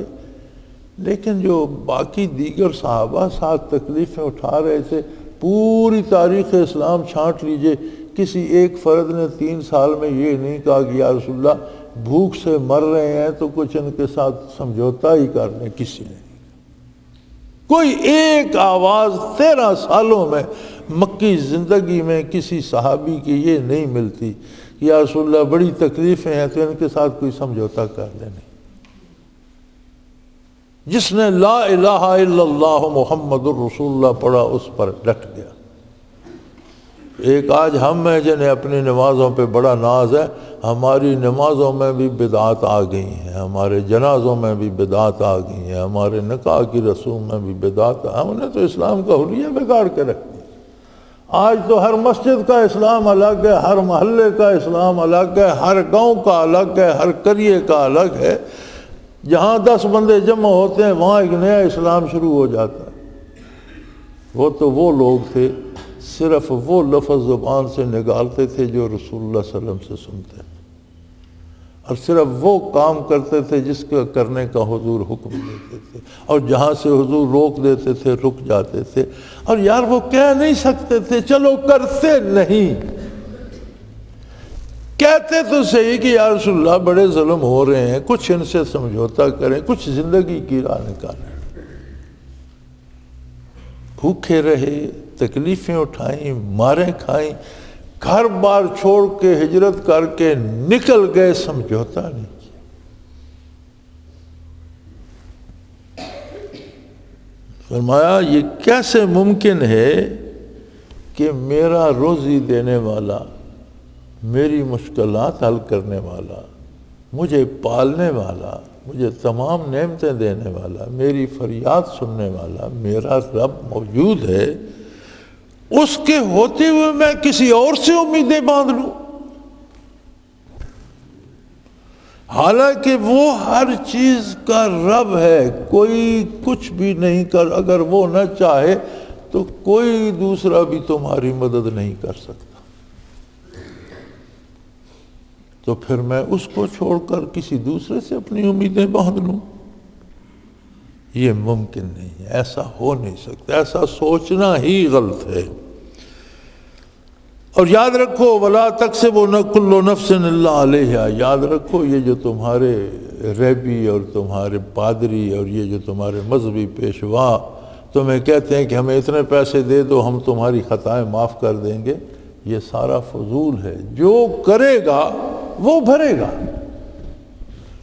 لیکن جو باقی دیگر صحابہ ساتھ تکلیفیں اٹھا رہے تھے، پوری تاریخ اسلام چھانٹ لیجئے، کسی ایک فرد نے 3 سال میں یہ نہیں کہا کہ یا رسول اللہ بھوک سے مر رہے ہیں تو کچھ ان کے ساتھ سمجھوتا ہی کر لیں، کسی نے کوئی ایک آواز 13 سالوں میں مکی زندگی میں کسی صحابی کی یہ نہیں ملتی کہ یا رسول اللہ بڑی تکلیفیں ہیں تو ان کے ساتھ کوئی سمجھوتا کر لیں۔ نہیں، جس نے لا الہ الا اللہ محمد الرسول اللہ پڑھا اس پر ڈٹ گیا۔ ایک آج ہم ہیں جنہیں اپنی نمازوں پہ بڑا ناز ہے، ہماری نمازوں میں بھی بدعات آ گئی ہیں، ہمارے جنازوں میں بھی بدعات آ گئی ہیں، ہمارے نکاح کی رسوم میں بھی بدعات، ہم نے تو اسلام کا حلیہ بگاڑ کے رکھ دیا۔ آج تو ہر مسجد کا اسلام الگ ہے، ہر محلے کا اسلام الگ ہے، ہر گاؤں کا الگ ہے، ہر قریے کا الگ ہے، جہاں 10 بندے جمع ہوتے ہیں وہاں ایک نیا اسلام شروع ہو جاتا ہے۔ وہ تو وہ لوگ تھے صرف وہ لفظ زبان سے نکالتے تھے جو رسول اللہ صلی اللہ علیہ وسلم سے سنتے تھے، اور صرف وہ کام کرتے تھے جس کا کرنے کا حضور حکم دیتے تھے، اور جہاں سے حضور روک دیتے تھے رک جاتے تھے۔ اور یار وہ کہہ نہیں سکتے تھے چلو کرتے نہیں، کہتے تو صحیح کہ یا رسول اللہ بڑے ظلم ہو رہے ہیں، کچھ ان سے سمجھوتا کریں، کچھ زندگی کی راہ نکالیں۔ بھوکے رہے، تکلیفیں اٹھائیں، ماریں کھائیں، گھر بار چھوڑ کے ہجرت کر کے نکل گئے، سمجھوتا نہیں کیا۔ فرمایا یہ کیسے ممکن ہے کہ میرا روزی دینے والا، میری مشکلات حل کرنے والا، مجھے پالنے والا، مجھے تمام نعمتیں دینے والا، میری فریاد سننے والا میرا رب موجود ہے، اس کے ہوتے ہوئے میں کسی اور سے امیدیں باندھ لوں، حالانکہ وہ ہر چیز کا رب ہے، کوئی کچھ بھی نہیں کر، اگر وہ نہ چاہے تو کوئی دوسرا بھی تمہاری مدد نہیں کر سکتا، تو پھر میں اس کو چھوڑ کر کسی دوسرے سے اپنی امیدیں باندھ لوں؟ یہ ممکن نہیں ہے، ایسا ہو نہیں سکتا، ایسا سوچنا ہی غلط ہے۔ اور یاد رکھو وَلَا تَكْسِبُ كُلُّ نَفْسٍ إِلَّا عَلَيْهَا، یاد رکھو یہ جو تمہارے ریبی اور تمہارے پادری اور یہ جو تمہارے مذہبی پیشوا تمہیں کہتے ہیں کہ ہمیں اتنے پیسے دے دو ہم تمہاری خطائیں معاف کر دیں گے، یہ سارا فضول ہے، جو کرے گا وہ بھرے گا۔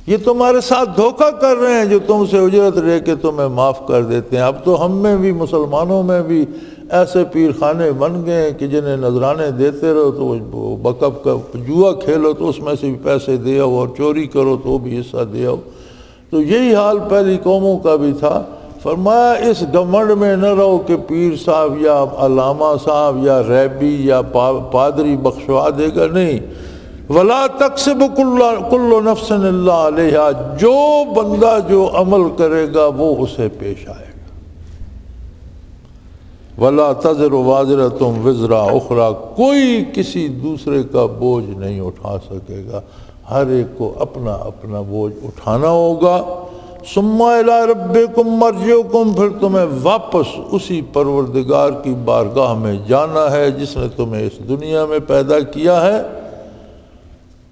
یہ تمہارے ساتھ دھوکہ کر رہے ہیں جو تم سے اجرت لے کے تمہیں معاف کر دیتے ہیں۔ اب تو ہم میں بھی، مسلمانوں میں بھی ایسے پیر خانے بن گئے کہ جنہیں نذرانے دیتے رہو تو وہ بکب کا جوا کھیلو تو اس میں سے بھی پیسے دے آؤ، اور چوری کرو تو بھی حصہ دے آؤ۔ تو یہی حال پہلی قوموں کا بھی تھا۔ فرمایا اس گھمنڈ میں نہ رہو کہ پیر صاحب یا علامہ صاحب یا ریبی یا پادری بخشوا دے گا، نہیں۔ وَلَا تَقْسِبُ كُلُّ نَفْسٍ إِلَّا عَلَيْهَا، جو بندہ جو عمل کرے گا وہ اسے پیش آئے گا۔ وَلَا تَزِرُ وَازِرَةٌ وِزْرَ أُخْرَى، کوئی کسی دوسرے کا بوجھ نہیں اٹھا سکے گا، ہر ایک کو اپنا اپنا بوجھ اٹھانا ہوگا۔ ثُمَّ إِلَىٰ رَبِّكُمْ مَرْجِعُكُمْ، پھر تمہیں واپس اسی پروردگار کی بارگاہ میں جانا ہے جس نے تمہیں اس دنیا میں پیدا کیا ہے۔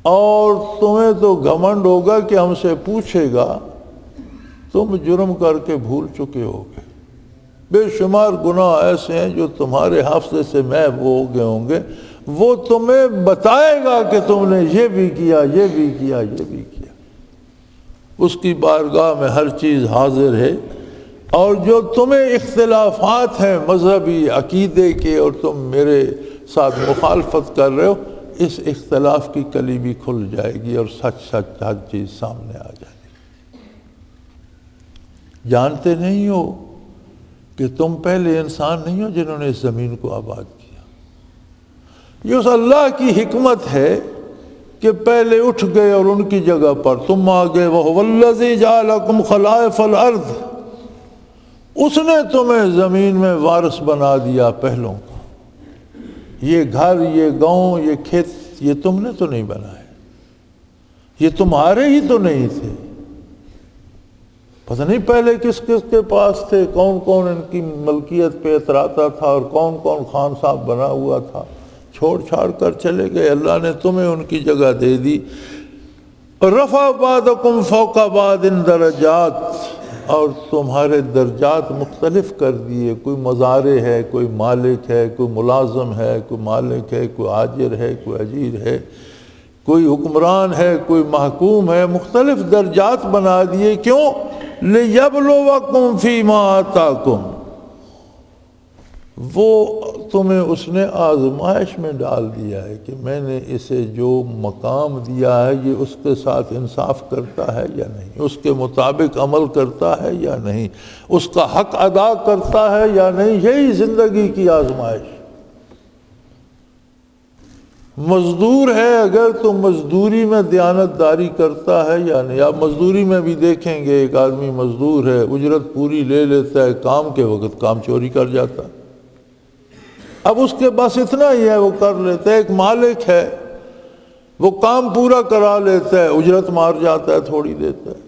اور تمہیں تو گھمنڈ ہوگا کہ ہم سے پوچھے گا، تم جرم کر کے بھول چکے ہوگے، بے شمار گناہ ایسے ہیں جو تمہارے حافظے سے محو ہو گئے ہوں گے، وہ تمہیں بتائے گا کہ تم نے یہ بھی کیا، یہ بھی کیا، یہ بھی کیا۔ اس کی بارگاہ میں ہر چیز حاضر ہے، اور جو تمہیں اختلافات ہیں مذہبی عقیدے کے اور تم میرے ساتھ مخالفت کر رہے ہو، اس اختلاف کی کلی بھی کھل جائے گی اور سچ سچ ہر چیز سامنے آ جائے گی۔ جانتے نہیں ہو کہ تم پہلے انسان نہیں ہو جنہوں نے اس زمین کو آباد کیا؟ یہ اس اللہ کی حکمت ہے کہ پہلے اٹھ گئے اور ان کی جگہ پر تم آ گئے۔ وَهُوَ الَّذِي جَعَلَكُمْ خَلَائِفَ الْأَرْضِ، اس نے تمہیں زمین میں وارث بنا دیا پہلوں کا۔ یہ گھر، یہ گاؤں، یہ کھیت، یہ تم نے تو نہیں بنائے، یہ تمہارے ہی تو نہیں تھے۔ پتہ نہیں پہلے کس کس کے پاس تھے، کون کون ان کی ملکیت پہ اتراتا تھا اور کون کون خان صاحب بنا ہوا تھا، چھوڑ چھاڑ کر چلے گئے۔ اللہ نے تمہیں ان کی جگہ دے دی۔ رفع بعضکم فوق بعض درجات، اور تمہارے درجات مختلف کر دیے، کوئی مزارع ہے، کوئی مالک ہے، کوئی ملازم ہے، کوئی مالک ہے، کوئی آجر ہے، کوئی اجیر ہے، کوئی حکمران ہے، کوئی محکوم ہے، مختلف درجات بنا دیے۔ کیوں؟ لِيَبْلُوَكُمْ فِي مَا آتَاكُمْ، وہ تمہیں اس نے آزمائش میں ڈال دیا ہے کہ میں نے اسے جو مقام دیا ہے یہ اس کے ساتھ انصاف کرتا ہے یا نہیں، اس کے مطابق عمل کرتا ہے یا نہیں، اس کا حق ادا کرتا ہے یا نہیں۔ یہی زندگی کی آزمائش۔ مزدور ہے، اگر تو مزدوری میں دیانتداری کرتا ہے یا نہیں۔ آپ مزدوری میں بھی دیکھیں گے، ایک آدمی مزدور ہے، اجرت پوری لے لیتا ہے، کام کے وقت کام چوری کر جاتا ہے۔ اب اس کے بس اتنا ہی ہے، وہ کر لیتا ہے۔ ایک مالک ہے، وہ کام پورا کرا لیتا ہے، اجرت مار جاتا ہے، تھوڑی دیتا ہے۔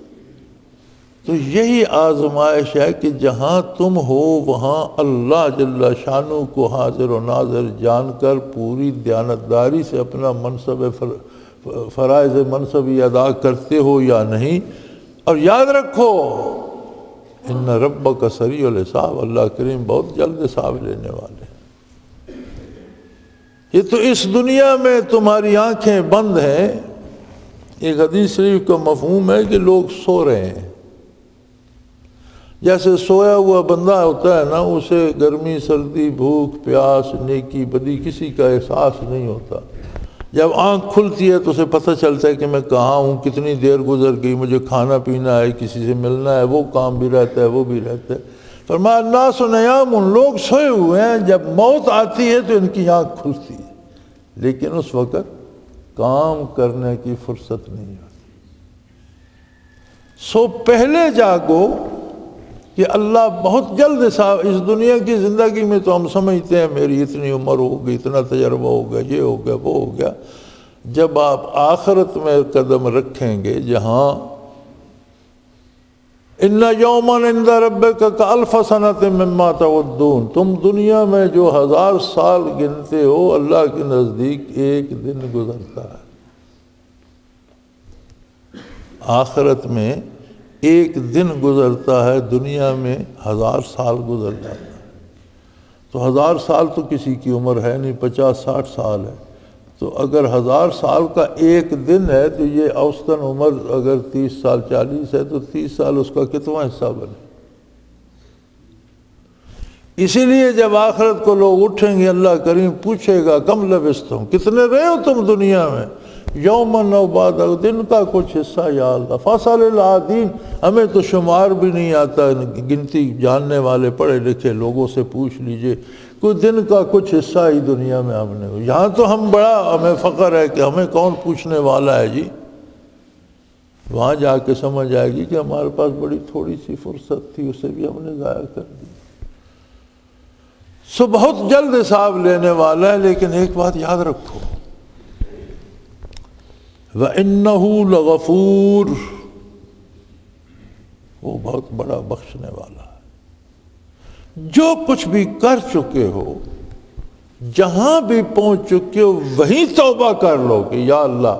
تو یہی آزمائش ہے کہ جہاں تم ہو وہاں اللہ جل شانہ کو حاضر و ناظر جان کر پوری دیانتداری سے اپنا منصب فرائض منصبی ادا کرتے ہو یا نہیں۔ اور یاد رکھو، ان ربک سریع الحساب، اللہ کریم بہت جلد حساب لینے والے ہیں۔ یہ تو اس دنیا میں تمہاری آنکھیں بند ہیں۔ ایک حدیث شریف کا مفہوم ہے کہ لوگ سو رہے ہیں، جیسے سویا ہوا بندہ ہوتا ہے نا، اسے گرمی سردی بھوک پیاس نیکی بدی کسی کا احساس نہیں ہوتا۔ جب آنکھ کھلتی ہے تو اسے پتہ چلتا ہے کہ میں کہاں ہوں، کتنی دیر گزر گئی، مجھے کھانا پینا ہے، کسی سے ملنا ہے، وہ کام بھی رہتا ہے، وہ بھی رہتا ہے۔ فرمایا الناس نیام، لوگ سوئے ہوئے ہیں، جب موت آتی ہے تو ان کی آنکھ کھلتی ہے، لیکن اس وقت کام کرنے کی فرصت نہیں ہوتی۔ سو پہلے جاگو کہ اللہ بہت جلد حساب۔ اس دنیا کی زندگی میں تو ہم سمجھتے ہیں میری اتنی عمر ہو گئی، اتنا تجربہ ہو گیا، یہ ہو گیا، وہ ہو گیا۔ جب آپ آخرت میں قدم رکھیں گے جہاں ان یوماً عند ربک کالف سنۃ مما تعدون، تم دنیا میں جو 1000 سال گنتے ہو، اللہ کے نزدیک ایک دن گزرتا ہے۔ آخرت میں ایک دن گزرتا ہے، دنیا میں 1000 سال گزر جاتا ہے۔ تو 1000 سال تو کسی کی عمر ہے نہیں، 50-60 سال ہے۔ تو اگر 1000 سال کا ایک دن ہے تو یہ اوسطاً عمر اگر 30 سال 40 ہے تو 30 سال اس کا کتنا حصہ بنے؟ اسی لیے جب آخرت کو لوگ اٹھیں گے اللہ کریم پوچھے گا کم لبستم، کتنے رہے ہو تم دنیا میں؟ یومن او بعد، دن کا کچھ حصہ یا اللہ، فصل العادین، ہمیں تو شمار بھی نہیں آتا، گنتی جاننے والے پڑھے لکھے لوگوں سے پوچھ لیجئے، کوئی دن کا کچھ حصہ ہی دنیا میں ہم نے، یہاں تو ہمیں فخر ہے کہ ہمیں کون پوچھنے والا ہے جی، وہاں جا کے سمجھ آئے گی کہ ہمارے پاس بڑی تھوڑی سی فرصت تھی، اسے بھی ہم نے ضائع کر دی۔ سو بہت جلد حساب لینے والا ہے، لیکن ایک بات یاد رکھو، وَإِنَّهُ لَغَفُورٌ، وہ بہت بڑا بخشنے والا ہے۔ جو کچھ بھی کر چکے ہو، جہاں بھی پہنچ چکے ہو، وہیں توبہ کر لو کہ یا اللہ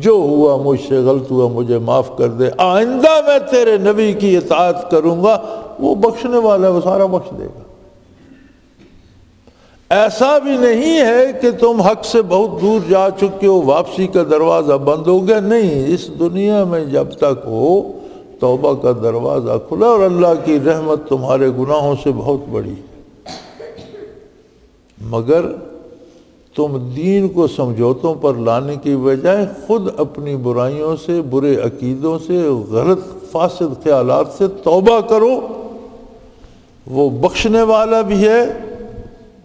جو ہوا مجھ سے غلط ہوا مجھے معاف کر دے، آئندہ میں تیرے نبی کی اطاعت کروں گا، وہ بخشنے والا ہے، وہ سارا بخش دے گا۔ ایسا بھی نہیں ہے کہ تم حق سے بہت دور جا چکے ہو، واپسی کا دروازہ بند ہو گیا، نہیں، اس دنیا میں جب تک ہو توبہ کا دروازہ کھلا، اور اللہ کی رحمت تمہارے گناہوں سے بہت بڑی ہے، مگر تم دین کو سمجھوتوں پر لانے کی بجائے خود اپنی برائیوں سے، برے عقیدوں سے، غلط فاسد خیالات سے توبہ کرو، وہ بخشنے والا بھی ہے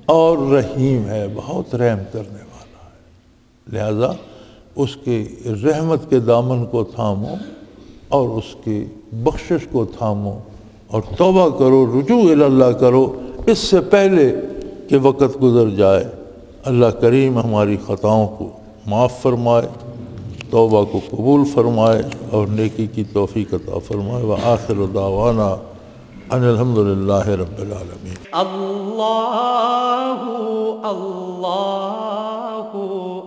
اور رحیم ہے، بہت رحم کرنے والا ہے، لہذا اس کے رحمت کے دامن کو تھامو اور اس کی بخشش کو تھامو اور توبہ کرو، رجوع اللہ کرو، اس سے پہلے کہ وقت گزر جائے۔ اللہ کریم ہماری خطاؤں کو معاف فرمائے، توبہ کو قبول فرمائے اور نیکی کی توفیق عطا فرمائے۔ وآخر دعوانا ان الحمدللہ رب العالمین۔ اللہ اللہ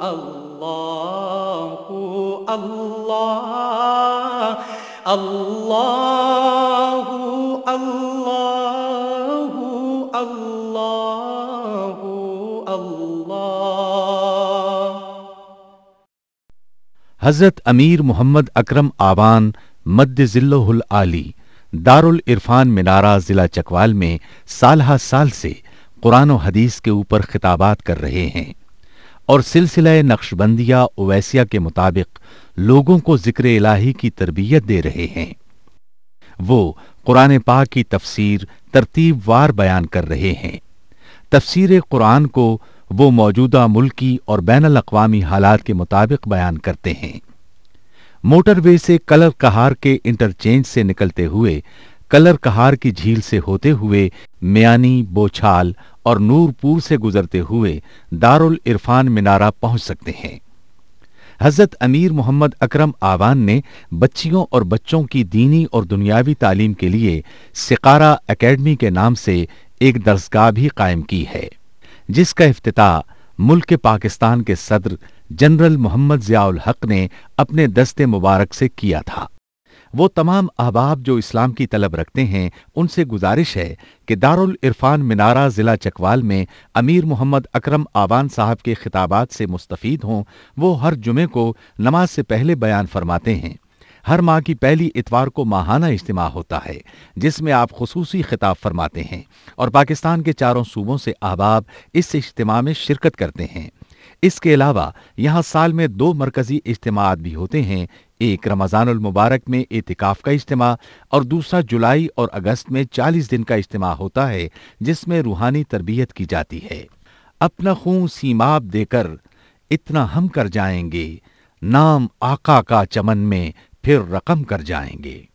اللہ اللہ اللہ اللہ اللہ اللہ۔ حضرت امیر محمد اکرم آوان مد ذلہ العالی دارالعرفان منارہ ضلع چکوال میں سالہ سال سے قرآن و حدیث کے اوپر خطابات کر رہے ہیں اور سلسلہ نقشبندیہ اویسیہ کے مطابق لوگوں کو ذکر الہی کی تربیت دے رہے ہیں۔ وہ قرآن پاک کی تفسیر ترتیب وار بیان کر رہے ہیں۔ تفسیر قرآن کو وہ موجودہ ملکی اور بین الاقوامی حالات کے مطابق بیان کرتے ہیں۔ موٹر وے سے کلر کہار کے انٹرچینج سے نکلتے ہوئے، کلر کہار کی جھیل سے ہوتے ہوئے، میانی، بوچھال اور نورپور سے گزرتے ہوئے دارالعرفان منارہ پہنچ سکتے ہیں۔ حضرت امیر محمد اکرم آوان نے بچیوں اور بچوں کی دینی اور دنیاوی تعلیم کے لیے سقارہ اکیڈمی کے نام سے ایک درسگاہ بھی قائم کی ہے، جس کا افتتاح ملک پاکستان کے صدر جنرل محمد ضیاء الحق نے اپنے دست مبارک سے کیا تھا۔ وہ تمام احباب جو اسلام کی طلب رکھتے ہیں ان سے گزارش ہے کہ دارالعرفان منارہ ضلع چکوال میں امیر محمد اکرم آوان صاحب کے خطابات سے مستفید ہوں۔ وہ ہر جمعے کو نماز سے پہلے بیان فرماتے ہیں۔ ہر ماہ کی پہلی اتوار کو ماہانہ اجتماع ہوتا ہے جس میں آپ خصوصی خطاب فرماتے ہیں اور پاکستان کے چاروں صوبوں سے احباب اس اجتماع میں شرکت کرتے ہیں۔ اس کے علاوہ یہاں سال میں 2 مرکزی اجتماعات بھی ہوتے ہیں، ایک رمضان المبارک میں اعتکاف کا اجتماع اور دوسرا جولائی اور اگست میں 40 دن کا اجتماع ہوتا ہے جس میں روحانی تربیت کی جاتی ہے۔ اپنا خون سیماب دے کر اتنا ہم کر جائیں گے، نام آقا کا چمن میں پھر رقم کر جائیں گے۔